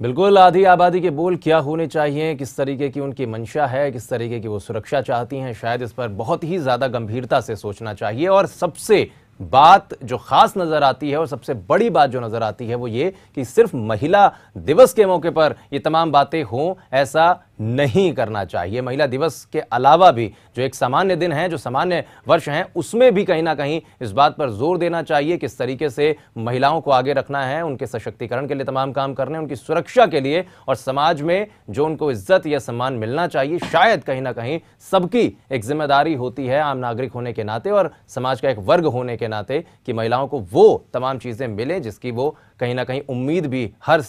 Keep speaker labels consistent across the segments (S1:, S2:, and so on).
S1: बिल्कुल, आधी आबादी के बोल क्या होने चाहिए, किस तरीके की उनकी मंशा है, किस तरीके की वो सुरक्षा चाहती हैं, शायद इस पर बहुत ही ज़्यादा गंभीरता से सोचना चाहिए। और सबसे बात जो खास नज़र आती है और सबसे बड़ी बात जो नज़र आती है वो ये कि सिर्फ महिला दिवस के मौके पर ये तमाम बातें हों, ऐसा नहीं करना चाहिए। महिला दिवस के अलावा भी जो एक सामान्य दिन है, जो सामान्य वर्ष हैं, उसमें भी कहीं ना कहीं इस बात पर जोर देना चाहिए किस तरीके से महिलाओं को आगे रखना है, उनके सशक्तिकरण के लिए तमाम काम करने, उनकी सुरक्षा के लिए, और समाज में जो उनको इज्जत या सम्मान मिलना चाहिए, शायद कहीं ना कहीं सबकी एक जिम्मेदारी होती है आम नागरिक होने के नाते और समाज का एक वर्ग होने के नाते कि महिलाओं को वो तमाम चीजें मिले जिसकी वो कहीं ना कहीं उम्मीद भी हर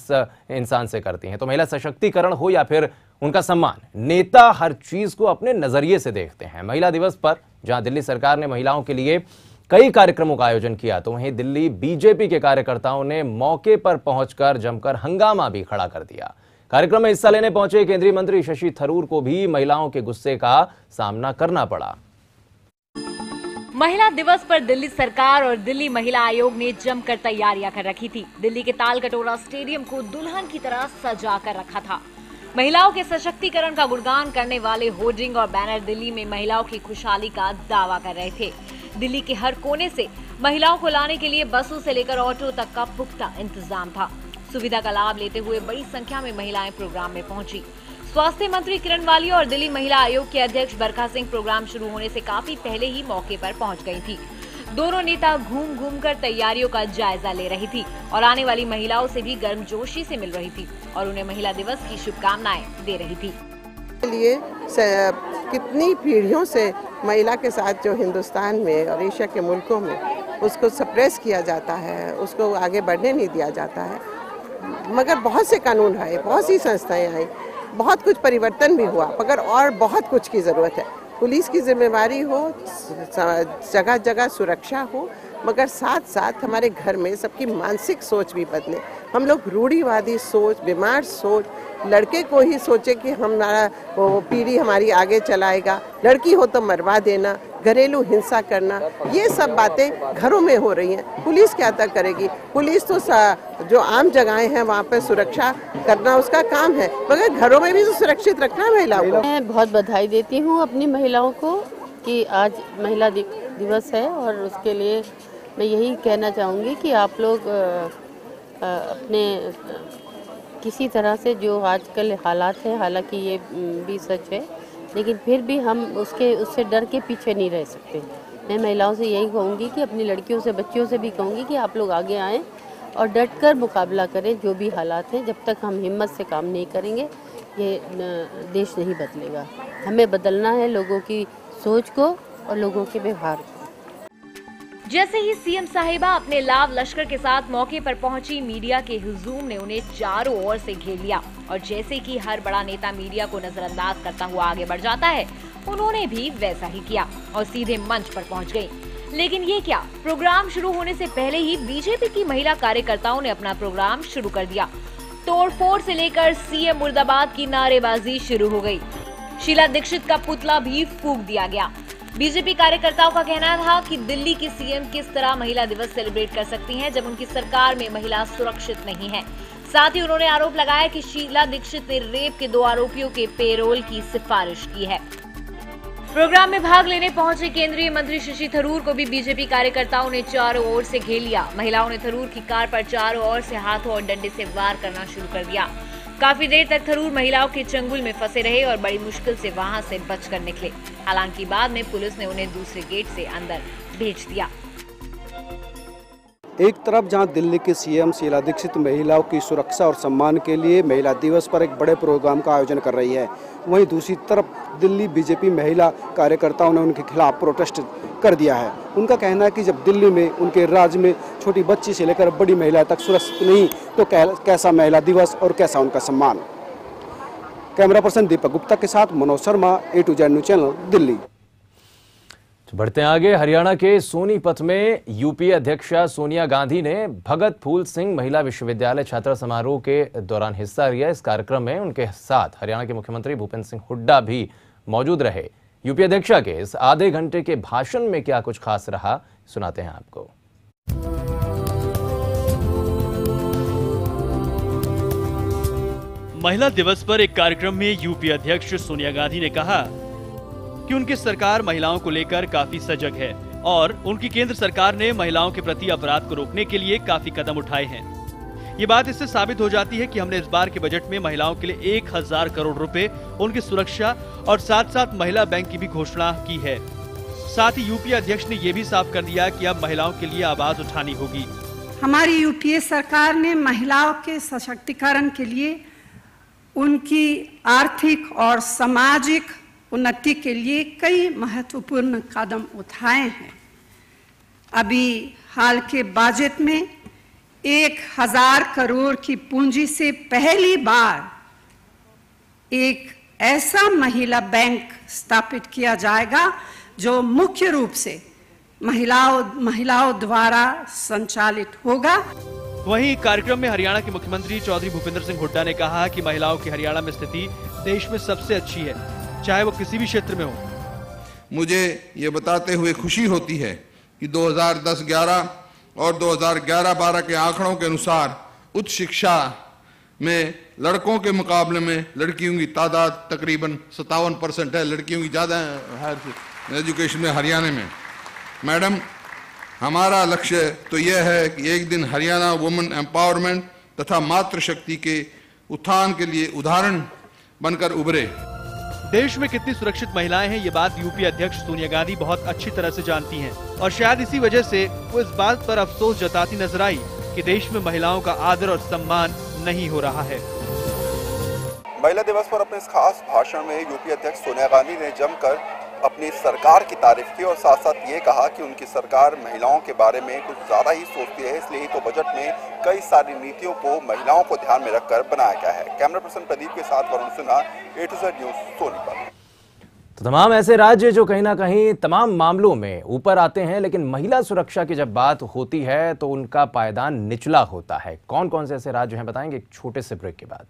S1: इंसान से करती हैं। तो महिला सशक्तिकरण हो या फिर उनका सम्मान, नेता हर चीज को अपने नजरिए से देखते हैं। महिला दिवस पर जहां दिल्ली सरकार ने महिलाओं के लिए कई कार्यक्रमों का आयोजन किया, तो वहीं दिल्ली बीजेपी के कार्यकर्ताओं ने मौके पर पहुंचकर जमकर हंगामा भी खड़ा कर दिया। कार्यक्रम में हिस्सा लेने पहुंचे केंद्रीय मंत्री शशि थरूर को भी महिलाओं के गुस्से का सामना करना पड़ा।
S2: महिला दिवस पर दिल्ली सरकार और दिल्ली महिला आयोग ने जमकर तैयारियां कर रखी थी। दिल्ली के तालकटोरा स्टेडियम को दुल्हन की तरह सजा कर रखा था। महिलाओं के सशक्तिकरण का गुणगान करने वाले होर्डिंग और बैनर दिल्ली में महिलाओं की खुशहाली का दावा कर रहे थे। दिल्ली के हर कोने से महिलाओं को लाने के लिए बसों से लेकर ऑटो तक का पुख्ता इंतजाम था। सुविधा का लाभ लेते हुए बड़ी संख्या में महिलाएं प्रोग्राम में पहुंची। स्वास्थ्य मंत्री किरण वाली और दिल्ली महिला आयोग के अध्यक्ष बरखा सिंह प्रोग्राम शुरू होने से काफी पहले ही मौके पर पहुंच गई थी। दोनों नेता घूम घूम कर तैयारियों का जायजा ले रही थी और आने वाली महिलाओं से भी गर्मजोशी से मिल रही थी और उन्हें महिला दिवस की शुभकामनाएं दे रही थी।
S3: लिए कितनी पीढ़ियों से महिला के साथ जो हिंदुस्तान में और एशिया के मुल्कों में उसको सप्रेस किया जाता है, उसको आगे बढ़ने नहीं दिया जाता है। मगर बहुत से कानून आए, बहुत सी संस्थाएं आई, बहुत कुछ परिवर्तन भी हुआ, मगर और बहुत कुछ की ज़रूरत है। पुलिस की जिम्मेवारी हो, जगह जगह सुरक्षा हो, मगर साथ साथ हमारे घर में सबकी मानसिक सोच भी बदले। हम लोग रूढ़िवादी सोच, बीमार सोच, लड़के को ही सोचे कि हमारा वो पीढ़ी हमारी आगे चलाएगा, लड़की हो तो मरवा देना, घरेलू हिंसा करना, ये सब बातें घरों में हो रही हैं। पुलिस क्या तक करेगी? पुलिस तो जो आम जगहें हैं वहाँ पे सुरक्षा करना उसका काम है, मगर घरों में भी तो सुरक्षित रखना महिलाओं को।
S4: मैं बहुत बधाई देती हूँ अपनी महिलाओं को कि आज महिला दिवस है और उसके लिए मैं यही कहना चाहूँगी कि आप लोग अपने किसी तरह से जो आजकल हालात हैं, हालांकि ये भी सच है, लेकिन फिर भी हम उससे डर के पीछे नहीं रह सकते। मैं महिलाओं से यही कहूँगी कि अपनी लड़कियों से, बच्चियों से भी कहूँगी कि आप लोग आगे आएँ और डटकर मुकाबला करें जो भी हालात हैं। जब तक हम हिम्मत से काम नहीं करेंगे ये देश नहीं बदलेगा। हमें बदलना है लोगों की सोच को और लोगों के व्यवहार को।
S2: जैसे ही सीएम साहिबा अपने लाव लश्कर के साथ मौके पर पहुंची, मीडिया के हुजूम ने उन्हें चारों ओर से घेर लिया और जैसे कि हर बड़ा नेता मीडिया को नजरअंदाज करता हुआ आगे बढ़ जाता है, उन्होंने भी वैसा ही किया और सीधे मंच पर पहुंच गई। लेकिन ये क्या, प्रोग्राम शुरू होने से पहले ही बीजेपी की महिला कार्यकर्ताओं ने अपना प्रोग्राम शुरू कर दिया। तोड़फोड़ से लेकर सीएम मुर्दाबाद की नारेबाजी शुरू हो गई। शीला दीक्षित का पुतला भी फूंक दिया गया। बीजेपी कार्यकर्ताओं का कहना था कि दिल्ली की सीएम किस तरह महिला दिवस सेलिब्रेट कर सकती हैं जब उनकी सरकार में महिला सुरक्षित नहीं है। साथ ही उन्होंने आरोप लगाया कि शीला दीक्षित ने रेप के 2 आरोपियों के पेरोल की सिफारिश की है। प्रोग्राम में भाग लेने पहुंचे केंद्रीय मंत्री शशि थरूर को भी बीजेपी कार्यकर्ताओं ने चारों ओर से घेर लिया। महिलाओं ने थरूर की कार पर चारों ओर से हाथों और डंडे से वार करना शुरू कर दिया। काफी देर तक थरूर महिलाओं के चंगुल में फंसे रहे और बड़ी मुश्किल से वहां से बचकर निकले। हालांकि बाद में पुलिस ने उन्हें दूसरे गेट से अंदर भेज दिया।
S5: एक तरफ जहां दिल्ली की सीएम शीला दीक्षित महिलाओं की सुरक्षा और सम्मान के लिए महिला दिवस पर एक बड़े प्रोग्राम का आयोजन कर रही है, वहीं दूसरी तरफ दिल्ली बीजेपी महिला कार्यकर्ताओं ने उनके खिलाफ प्रोटेस्ट कर दिया है। उनका कहना है कि जब दिल्ली में उनके राज्य में छोटी बच्ची से लेकर बड़ी महिला तक सुरक्षित नहीं तो कैसा महिला दिवस और कैसा उनका सम्मान। कैमरा पर्सन दीपक गुप्ता के साथ Manoj Sharma, A to Z news channel, Delhi.
S1: बढ़ते हैं आगे। हरियाणा के सोनीपत में यूपीए अध्यक्षा सोनिया गांधी ने भगत फूल सिंह महिला विश्वविद्यालय छात्रा समारोह के दौरान हिस्सा लिया। इस कार्यक्रम में उनके साथ हरियाणा के मुख्यमंत्री भूपेंद्र सिंह हुड्डा भी मौजूद रहे। यूपीए अध्यक्षा के इस आधे घंटे के भाषण में क्या कुछ खास रहा, सुनाते हैं आपको।
S6: महिला दिवस पर एक कार्यक्रम में यूपी अध्यक्ष सोनिया गांधी ने कहा कि उनकी सरकार महिलाओं को लेकर काफी सजग है और उनकी केंद्र सरकार ने महिलाओं के प्रति अपराध को रोकने के लिए काफी कदम उठाए हैं। ये बात इससे साबित हो जाती है कि हमने इस बार के बजट में महिलाओं के लिए 1000 करोड़ रुपए उनकी सुरक्षा और साथ साथ महिला बैंक की भी घोषणा की है। साथ ही यूपीए अध्यक्ष ने ये भी साफ कर दिया कि अब महिलाओं के लिए आवाज उठानी होगी।
S7: हमारी यूपीए सरकार ने महिलाओं के सशक्तिकरण के लिए उनकी आर्थिक और सामाजिक उन्नति के लिए कई महत्वपूर्ण कदम उठाए हैं। अभी हाल के बजट में 1000 करोड़ की पूंजी से पहली बार एक ऐसा महिला बैंक स्थापित किया जाएगा जो मुख्य रूप से महिलाओं द्वारा संचालित होगा।
S6: वहीं कार्यक्रम में हरियाणा के मुख्यमंत्री चौधरी भूपेंद्र सिंह हुड्डा ने कहा कि महिलाओं की हरियाणा में स्थिति देश में सबसे अच्छी है, चाहे वो किसी भी क्षेत्र में हो।
S8: मुझे ये बताते हुए खुशी होती है कि 2010-11 और 2011-12 के आंकड़ों के अनुसार उच्च शिक्षा में लड़कों के मुकाबले में लड़कियों की तादाद तकरीबन 57% है। लड़कियों की ज़्यादा हायर एजुकेशन में हरियाणा में। मैडम, हमारा लक्ष्य तो यह है कि एक दिन हरियाणा वुमेन एम्पावरमेंट तथा मातृशक्ति के उत्थान के लिए उदाहरण बनकर उभरे।
S6: देश में कितनी सुरक्षित महिलाएं हैं, ये बात यूपी अध्यक्ष सोनिया गांधी बहुत अच्छी तरह से जानती हैं और शायद इसी वजह से वो इस बात पर अफसोस जताती नजर आई कि देश में महिलाओं का आदर और सम्मान नहीं हो रहा है।
S9: महिला दिवस पर अपने इस खास भाषण में यूपी अध्यक्ष सोनिया गांधी ने जमकर अपनी सरकार की तारीफ की और साथ साथ ये कहा कि उनकी सरकार महिलाओं के बारे में कुछ ज़्यादा ही सोचती है, इसलिए ही तो बजट में कई सारी नीतियों को महिलाओं को ध्यान में रखकर बनाया गया है। कैमरा पर्सन प्रदीप के साथ Varun Sinha, A to Z news, Sonipat.
S1: तो तमाम ऐसे राज्य जो कहीं ना कहीं तमाम मामलों में ऊपर आते हैं, लेकिन महिला सुरक्षा की जब बात होती है तो उनका पायदान निचला होता है। कौन कौन से ऐसे राज्य हैं बताएंगे एक छोटे से ब्रेक के बाद।